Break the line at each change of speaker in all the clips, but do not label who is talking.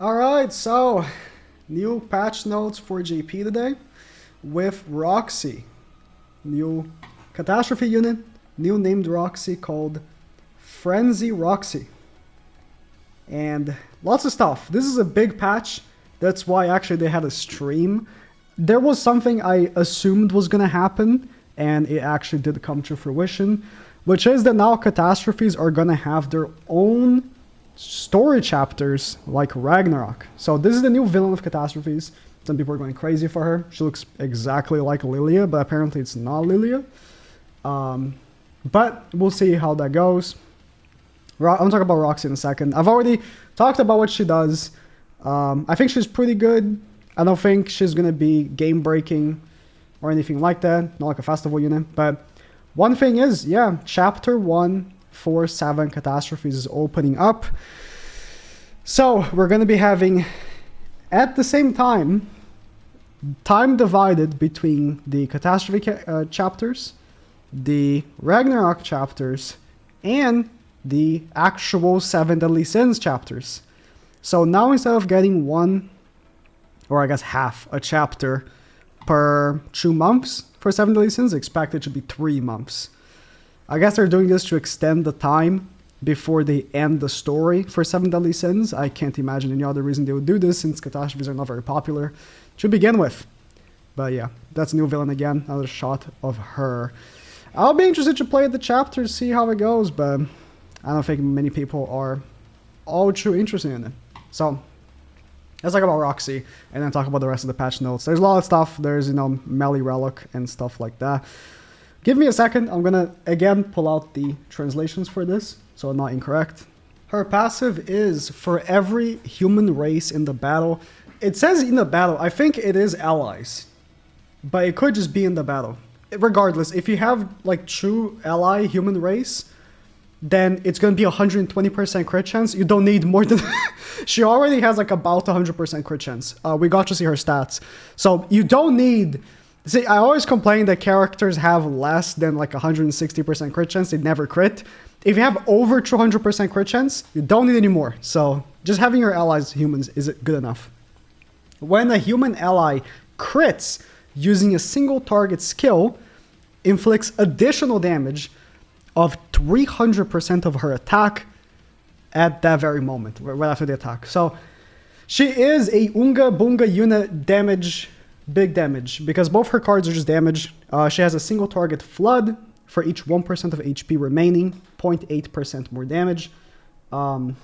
Alright, so new patch notes for JP today with Roxy. New Catastrophe unit, new named Roxy called Frenzy Roxy. And lots of stuff. This is a big patch. That's why actually they had a stream. There was something I assumed was going to happen, and it actually did come to fruition, which is that now catastrophes are going to have their own story chapters like Ragnarok. So this is the new villain of catastrophes. Some people are going crazy for her. She looks exactly like Lilia, but apparently it's not Lilia. But we'll see how that goes. I'm going to talk about Roxy in a second. I've already talked about what she does. I think she's pretty good. I don't think she's going to be game-breaking or anything like that. Not like a festival unit. But one thing is, yeah, Chapter 147 Catastrophes is opening up. So we're going to be having, at the same time divided between the Catastrophe chapters, the Ragnarok chapters, and the actual 7 Deadly Sins chapters. So now instead of getting one, or I guess half a chapter per 2 months for 7 Deadly Sins, expect it to be 3 months. I guess they're doing this to extend the time before they end the story for 7 Deadly Sins. I can't imagine any other reason they would do this since catastrophes are not very popular to begin with. But yeah, that's a new villain again, another shot of her. I'll be interested to play the chapter, see how it goes, but I don't think many people are all too interested in it. So let's talk about Roxy and then talk about the rest of the patch notes. There's a lot of stuff. There's, MELI relic and stuff like that. Give me a second. I'm going to, again, pull out the translations for this, so I'm not incorrect. Her passive is for every human race in the battle. It says in the battle. I think it is allies, but it could just be in the battle. Regardless, if you have, like, true ally human race, then it's going to be 120% crit chance. You don't need more than... She already has, like, about 100% crit chance. We got to see her stats. So you don't need... See, I always complain that characters have less than like 160% crit chance. They never crit. If you have over 200% crit chance, you don't need any more. So just having your allies humans is good enough. When a human ally crits using a single target skill, inflicts additional damage of 300% of her attack at that very moment, right after the attack. So she is a Unga Bunga unit damage... Big damage, because both her cards are just damage. She has a single target flood for each 1% of HP remaining, 0.8% more damage. Then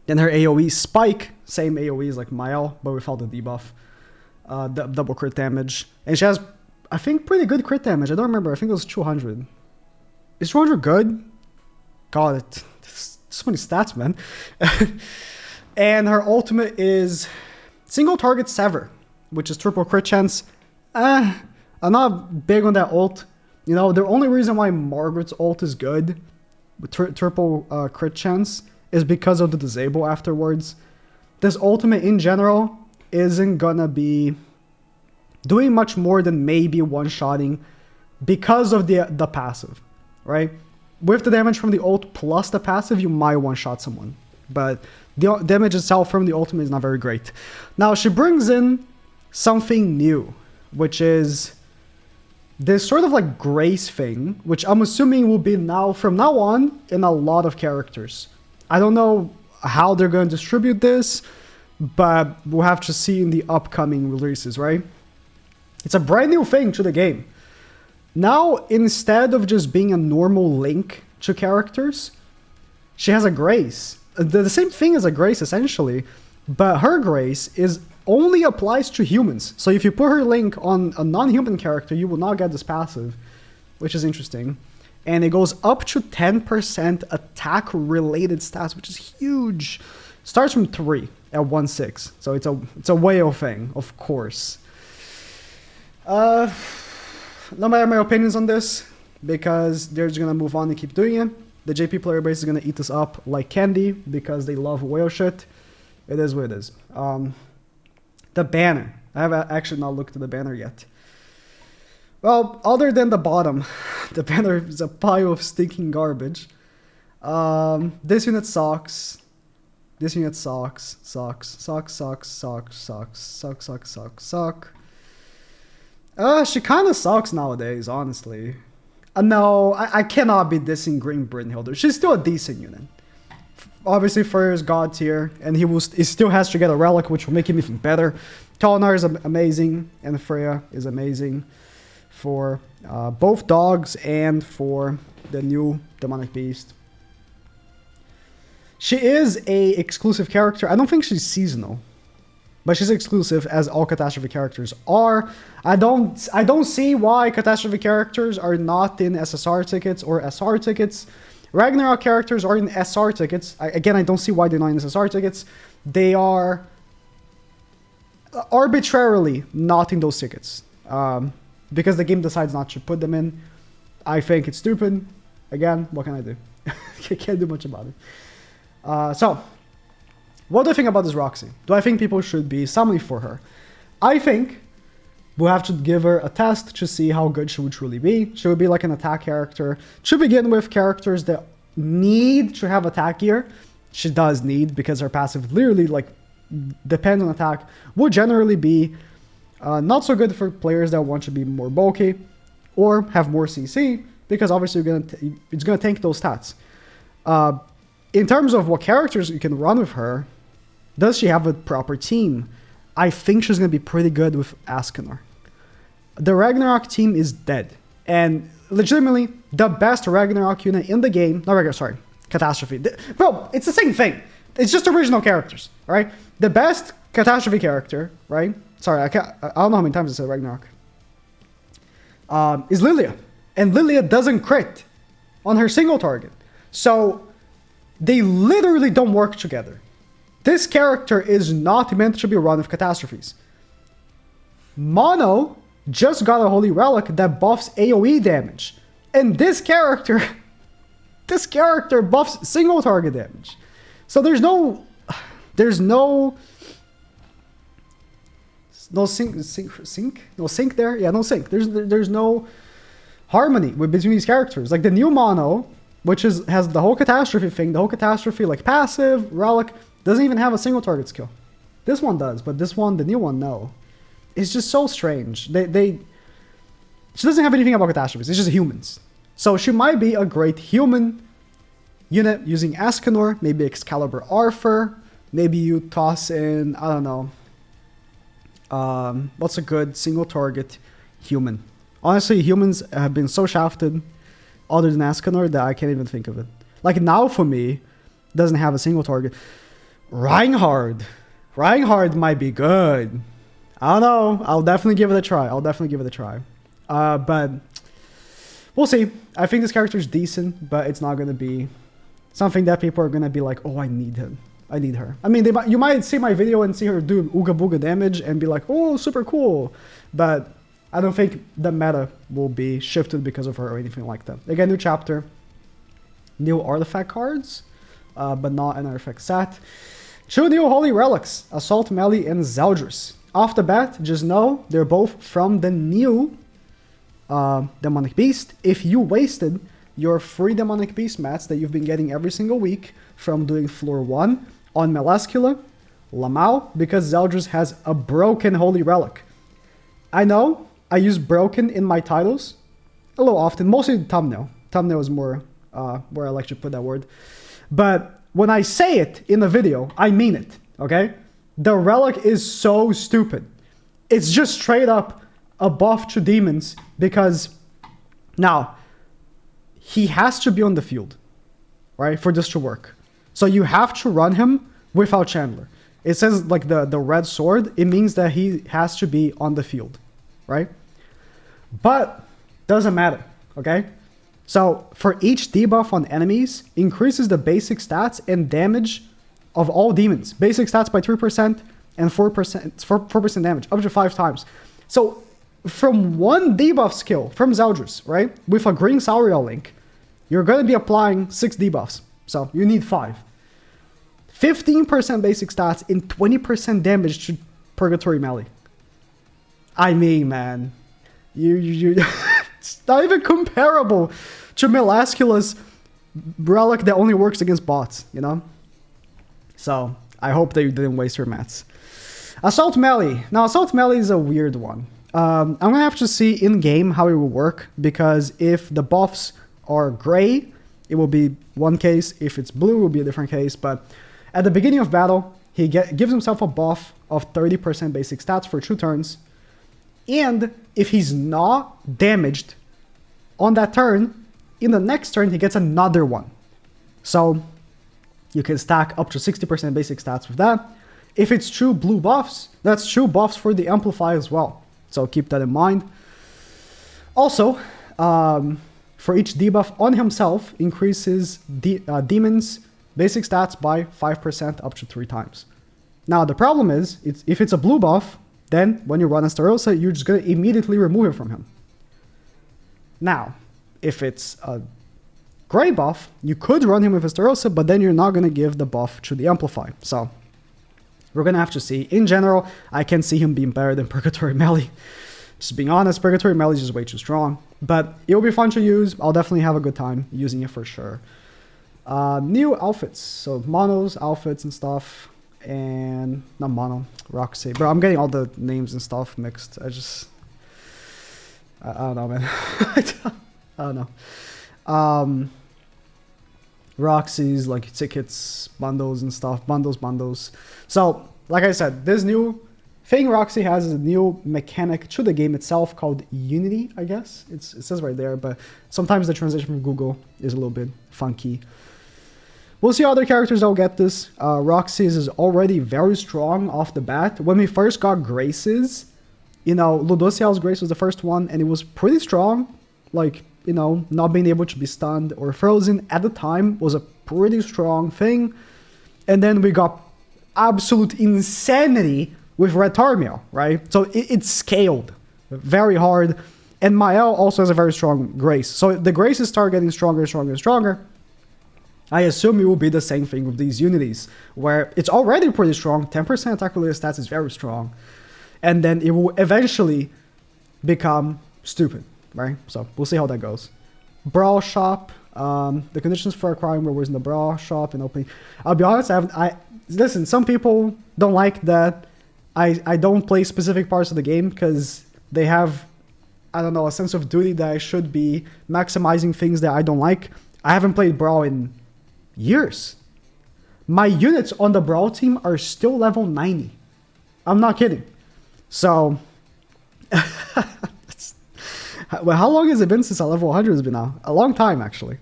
her AoE spike, same AoE as like Mael, but without the debuff. Double crit damage. And she has, I think, pretty good crit damage. I don't remember, I think it was 200. Is 200 good? God, so many stats, man. And her ultimate is single target sever, which is triple crit chance. I'm not big on that ult. The only reason why Margaret's ult is good with triple crit chance is because of the disable afterwards. This ultimate in general isn't gonna be doing much more than maybe one-shotting because of the passive, right? With the damage from the ult plus the passive, you might one-shot someone. But the damage itself from the ultimate is not very great. Now, she brings in something new, which is this sort of like grace thing, which I'm assuming will be now, from now on, in a lot of characters. I don't know how they're going to distribute this, but we'll have to see in the upcoming releases, right? It's a brand new thing to the game. Now, instead of just being a normal link to characters, she has a grace. The same thing as a grace, essentially, but her grace only applies to humans. So if you put her link on a non-human character, you will not get this passive, which is interesting. And it goes up to 10% attack-related stats, which is huge. Starts from 3 at 1/6. So it's a whale thing, of course. No matter my opinions on this, because they're just going to move on and keep doing it. The JP player base is going to eat this up like candy because they love whale shit. It is what it is. The banner. I have actually not looked at the banner yet. Well, other than the bottom, the banner is a pile of stinking garbage. This unit sucks. This unit sucks. Sucks. Sucks. Sucks. Sucks. Sucks. Sucks. Sucks. Sucks. Suck. She kind of sucks nowadays, honestly. No, I cannot be dissing Green Brynhilder. She's still a decent unit. Obviously, Freya is god tier, and he still has to get a relic, which will make him even better. Tolinar is amazing, and Freya is amazing for both dogs and for the new Demonic Beast. She is a exclusive character. I don't think she's seasonal, but she's exclusive, as all Catastrophe characters are. I don't see why Catastrophe characters are not in SSR tickets or SR tickets. Ragnarok characters are in SR tickets. I don't see why they're not in SSR tickets. They are arbitrarily not in those tickets because the game decides not to put them in. I think it's stupid. Again, what can I do? I can't do much about it. So, what do I think about this Roxy? Do I think people should be summoning for her? I think we'll have to give her a test to see how good she would truly be. She would be like an attack character. To begin with, characters that need to have attack gear, she does need, because her passive literally like depends on attack, would generally be not so good for players that want to be more bulky or have more CC, because obviously it's gonna tank those stats. In terms of what characters you can run with her, does she have a proper team? I think she's going to be pretty good with Ascanor. The Ragnarok team is dead. And legitimately, the best Ragnarok unit in the game... Not Ragnarok, sorry. Catastrophe. Bro, it's the same thing. It's just original characters, right? The best Catastrophe character, right? Sorry, I don't know how many times I said Ragnarok. Is Lilia. And Lilia doesn't crit on her single target. So... they literally don't work together. This character is not meant to be run with catastrophes. Mono just got a holy relic that buffs AoE damage. And this character buffs single target damage. So there's no sync there. Yeah, no sync. There's no harmony between these characters. Like the new Mono, which has the whole catastrophe thing, the whole catastrophe like passive, relic, doesn't even have a single target skill. This one does, but this one, the new one, no. It's just so strange. She doesn't have anything about catastrophes, it's just humans. So she might be a great human unit using Ascanor, maybe Excalibur Arthur, maybe you toss in, I don't know, what's a good single target human? Honestly, humans have been so shafted other than Ascanor that I can't even think of it. Like now for me, doesn't have a single target. Reinhardt might be good. I don't know. I'll definitely give it a try. But we'll see. I think this character is decent, but it's not going to be something that people are going to be like, oh, I need him. I need her. I mean, you might see my video and see her do Ooga Booga damage and be like, oh, super cool. But I don't think the meta will be shifted because of her or anything like that. Again, new chapter, new artifact cards, but not an artifact set. 2 new holy relics, Assault MELI and Zeldris. Off the bat, just know they're both from the new Demonic Beast. If you wasted your free Demonic Beast mats that you've been getting every single week from doing floor 1 on Melascula, Lamau, because Zeldris has a broken holy relic. I know I use broken in my titles a little often, mostly thumbnail. Thumbnail is more where I like to put that word. But when I say it in a video, I mean it, okay? The relic is so stupid. It's just straight up a buff to demons because now he has to be on the field, right, for this to work. So you have to run him without Chandler. It says like the red sword, it means that he has to be on the field, right? But doesn't matter, okay? So for each debuff on enemies, increases the basic stats and damage of all demons. Basic stats by 3% and 4% damage, up to 5 times. So from one debuff skill from Zeldris, right, with a green Sauriel link, you're going to be applying 6 debuffs. So you need 5. 15% basic stats and 20% damage to Purgatory MELI. I mean, man, it's not even comparable to Melascula's relic that only works against bots, you know? So I hope that you didn't waste your mats. Assault Melee. Now, Assault Melee is a weird one. I'm going to have to see in-game how it will work, because if the buffs are gray, it will be one case. If it's blue, it will be a different case. But at the beginning of battle, he gives himself a buff of 30% basic stats for 2 turns. And if he's not damaged on that turn, in the next turn, he gets another one. So you can stack up to 60% basic stats with that. If it's 2 blue buffs, that's 2 buffs for the Amplify as well. So keep that in mind. Also, for each debuff on himself, increases demons' basic stats by 5% up to 3 times. Now, the problem is, if it's a blue buff, then when you run Astarosa, you're just going to immediately remove it from him. Now, if it's a gray buff, you could run him with Astarosa, but then you're not going to give the buff to the Amplify. So we're going to have to see. In general, I can see him being better than Purgatory Melee. Just being honest, Purgatory Melee is just way too strong. But it'll be fun to use. I'll definitely have a good time using it for sure. New outfits. So monos, outfits and stuff. And not mono, Roxy. Bro, I'm getting all the names and stuff mixed. I don't know, man. I don't know. Roxy's like tickets, bundles and stuff. Bundles. So, like I said, this new thing Roxy has is a new mechanic to the game itself called Unity, I guess. It says right there, but sometimes the translation from Google is a little bit funky. We'll see other characters that will get this. Roxy's is already very strong off the bat. When we first got Graces, you know, Ludociel's Grace was the first one, and it was pretty strong. Like, you know, not being able to be stunned or frozen at the time was a pretty strong thing. And then we got absolute insanity with Red Tarmiel, right? So it scaled very hard. And Mael also has a very strong Grace. So the Graces start getting stronger and stronger. I assume it will be the same thing with these Unities, where it's already pretty strong. 10% attack-related stats is very strong. And then it will eventually become stupid, right? So we'll see how that goes. Brawl shop. The conditions for acquiring rewards in the Brawl shop and opening. I'll be honest, listen, some people don't like that I don't play specific parts of the game because they have, I don't know, a sense of duty that I should be maximizing things that I don't like. I haven't played Brawl in years. My units on the Brawl team are still level 90. I'm not kidding. So, well, how long has it been since level 100 has been now? A long time, actually.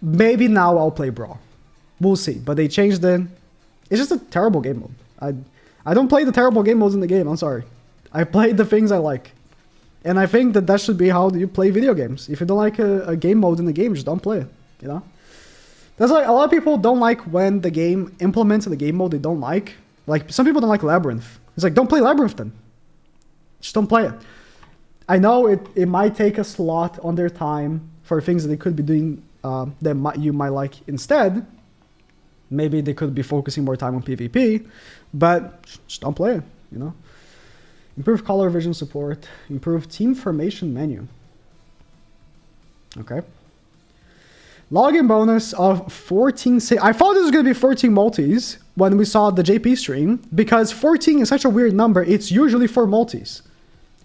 Maybe now I'll play Brawl. We'll see. But they changed it. It's just a terrible game mode. I don't play the terrible game modes in the game. I'm sorry. I play the things I like. And I think that should be how you play video games. If you don't like a game mode in the game, just don't play it. You know? That's like a lot of people don't like when the game implements the game mode they don't like. Like some people don't like Labyrinth. It's like, don't play Labyrinth then. Just don't play it. I know it might take a slot on their time for things that they could be doing that you might like instead. Maybe they could be focusing more time on PvP, but just don't play it, you know? Improve color vision support. Improve team formation menu. Okay. Login bonus of 14... I thought this was going to be 14 multis when we saw the JP stream, because 14 is such a weird number. It's usually for multis.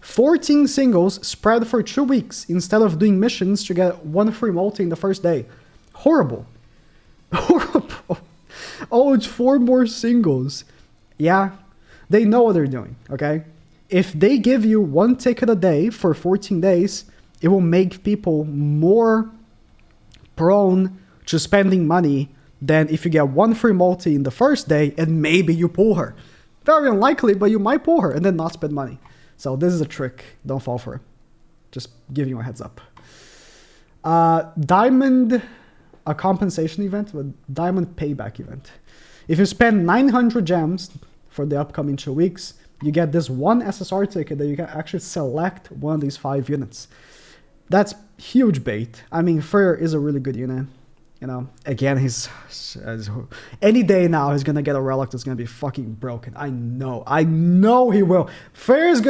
14 singles spread for 2 weeks instead of doing missions to get 1 free multi in the first day. Horrible. Horrible. Oh, it's 4 more singles. Yeah, they know what they're doing, okay? If they give you 1 ticket a day for 14 days, it will make people more prone to spending money than if you get 1 free multi in the first day and maybe you pull her. Very unlikely, but you might pull her and then not spend money. So this is a trick. Don't fall for it. Just giving you a heads up. Diamond, a compensation event, a diamond payback event. If you spend 900 gems for the upcoming 2 weeks, you get this 1 SSR ticket that you can actually select one of these 5 units. That's huge bait. I mean, Freyr is a really good unit. You know, again, he's any day now he's gonna get a relic that's gonna be fucking broken. I know he will. Freyr is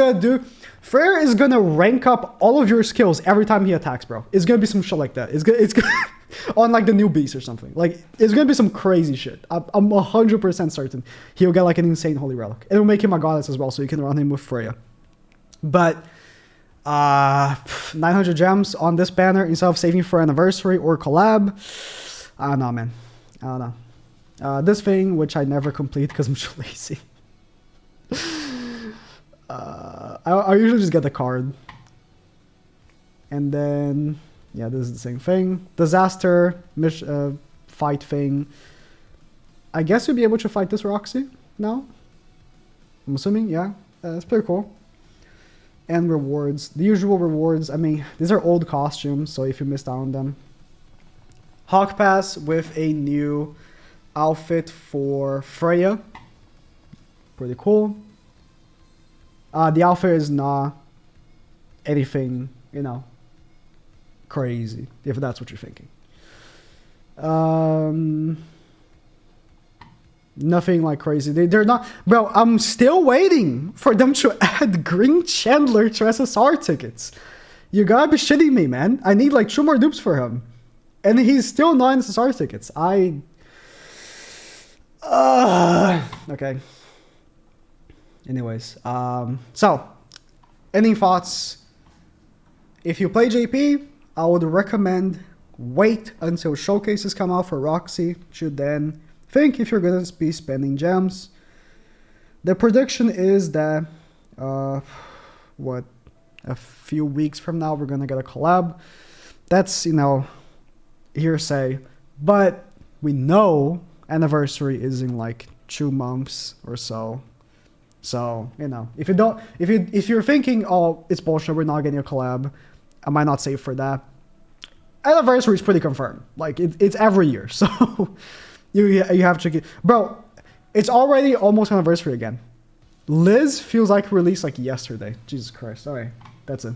gonna rank up all of your skills every time he attacks, bro. It's gonna be some shit like that. It's gonna On like the new beast or something. Like it's gonna be some crazy shit. I'm 100% certain he'll get like an insane holy relic. It'll make him a goddess as well, so you can run him with Freya. But 900 gems on this banner instead of saving for anniversary or collab. I don't know, man. I don't know. This thing, which I never complete because I'm too lazy. I usually just get the card. And then, yeah, this is the same thing. Disaster, fight thing. I guess you'll be able to fight this Roxy now. I'm assuming, yeah. That's pretty cool. And rewards. The usual rewards. I mean, these are old costumes, so if you missed out on them. Hawk Pass with a new outfit for Freya. Pretty cool. The outfit is not anything, you know, crazy, if that's what you're thinking. Nothing like crazy. They're not... Bro, I'm still waiting for them to add Green Chandler to SSR tickets. You gotta be shitting me, man. I need like 2 more dupes for him. And he's still not in SSR tickets. Okay. Anyways. So, any thoughts? If you play JP, I would recommend wait until showcases come out for Roxy. Should then think if you're going to be spending gems. The prediction is that, a few weeks from now, we're going to get a collab. That's, you know, hearsay. But we know anniversary is in like 2 months or so. So, you know, if you're thinking, oh, it's bullshit, we're not getting a collab, I might not save for that. Anniversary is pretty confirmed. Like, it's every year. So, you have to get... Bro, it's already almost anniversary again. Liz feels like released like yesterday. Jesus Christ. All right, that's it.